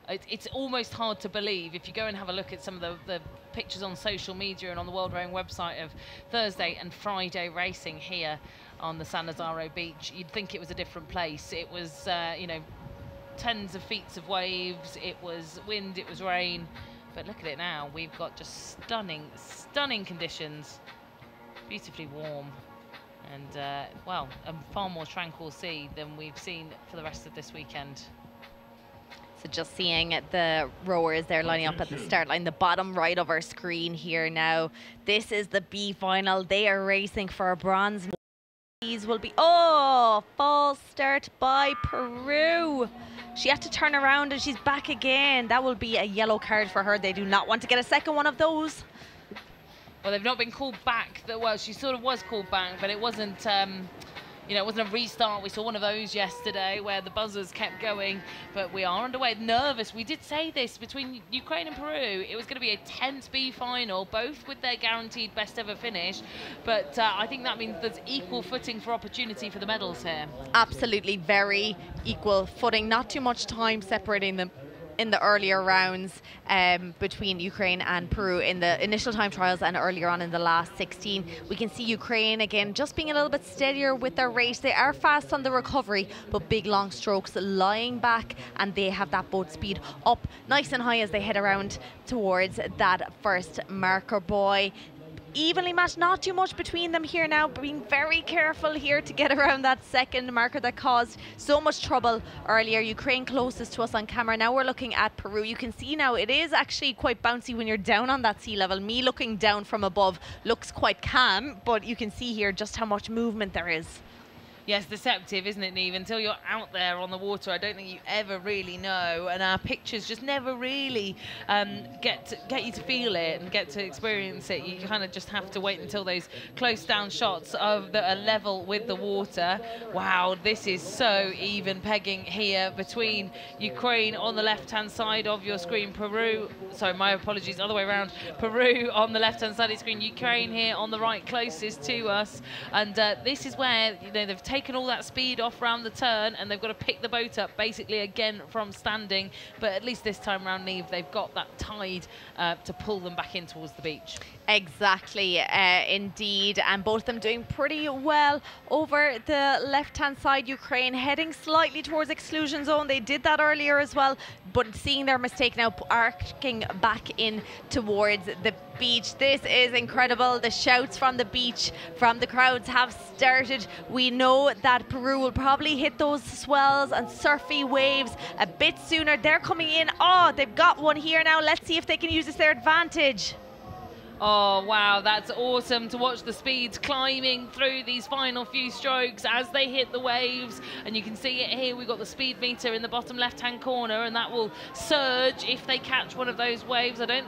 It's almost hard to believe if you go and have a look at some of the pictures on social media and on the World Rowing website of Thursday and Friday racing here on the San Nazaro beach. You'd think it was a different place. It was, you know, tens of feet of waves, it was wind, it was rain, but look at it now. We've got just stunning conditions, beautifully warm, and well, a far more tranquil sea than we've seen for the rest of this weekend. So just seeing the rowers there lining up at the start line, the bottom right of our screen here now. This is the B final. They are racing for a bronze. These will be, oh, false start by Peru. She had to turn around and she's back again. That will be a yellow card for her. They do not want to get a second one of those. Well, they've not been called back. Well, she sort of was called back, but it wasn't, you know, it wasn't a restart. We saw one of those yesterday where the buzzers kept going, but we are underway. Nervous. We did say this between Ukraine and Peru. It was going to be a tense B final, both with their guaranteed best ever finish. But I think that means there's equal footing for opportunity for the medals here. Absolutely, very equal footing. Not too much time separating them in the earlier rounds between Ukraine and Peru in the initial time trials and earlier on in the last 16. We can see Ukraine again just being a little bit steadier with their race. They are fast on the recovery, but big long strokes lying back, and they have that boat speed up nice and high as they head around towards that first marker buoy. Evenly matched, not too much between them here now, being very careful here to get around that second marker that caused so much trouble earlier. Ukraine closest to us on camera. Now we're looking at Peru. You can see now it is actually quite bouncy when you're down on that sea level. Me looking down from above looks quite calm, but you can see here just how much movement there is. Yes, deceptive, isn't it, Neve? Until you're out there on the water, I don't think you ever really know. And our pictures just never really get you to feel it and get to experience it. You kind of just have to wait until those close down shots of the level with the water. Wow, this is so even pegging here between Ukraine on the left-hand side of your screen, Peru, sorry, my apologies, other way around, Peru on the left-hand side of the screen, Ukraine here on the right closest to us. And this is where, you know, they've taken all that speed off round the turn and they've got to pick the boat up basically again from standing, but at least this time round, Neve, they've got that tide to pull them back in towards the beach. Exactly, indeed, and both of them doing pretty well over the left-hand side. Ukraine heading slightly towards exclusion zone. They did that earlier as well, but seeing their mistake now, arcing back in towards the beach. This is incredible. The shouts from the beach, from the crowds have started. We know that Peru will probably hit those swells and surfy waves a bit sooner. They're coming in. Oh, they've got one here now. Let's see if they can use this to their advantage. Oh, wow, that's awesome to watch the speeds climbing through these final few strokes as they hit the waves. And you can see it here. We've got the speed meter in the bottom left-hand corner, and that will surge if they catch one of those waves. I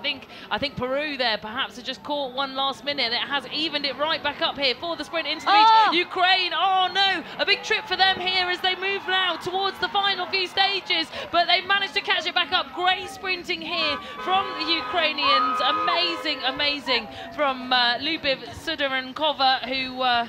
think Peru there perhaps have just caught one last minute. It has evened it right back up here for the sprint into the beach. Ukraine, oh no, a big trip for them here as they move now towards the final few stages, but they managed to catch it back up. Great sprinting here from the Ukrainians. Amazing from Lyubov Sudarenkova, who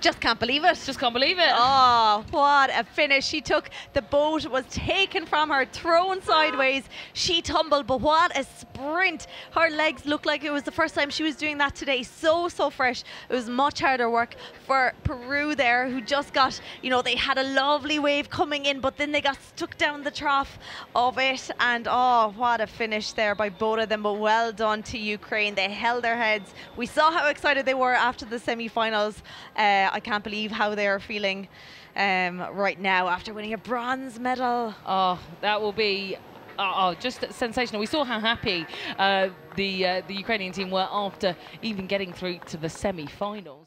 just can't believe it. Just can't believe it. Oh, what a finish. She took, the boat was taken from her, thrown sideways. She tumbled, but what a sprint. Her legs looked like it was the first time she was doing that today. So fresh. It was much harder work for Peru there, who just got, you know, they had a lovely wave coming in, but then they got stuck down the trough of it. And oh, what a finish there by both of them, but well done to Ukraine. They held their heads. We saw how excited they were after the semi-finals. I can't believe how they're feeling right now after winning a bronze medal. Oh, that will be just sensational. We saw how happy the Ukrainian team were after even getting through to the semi-finals.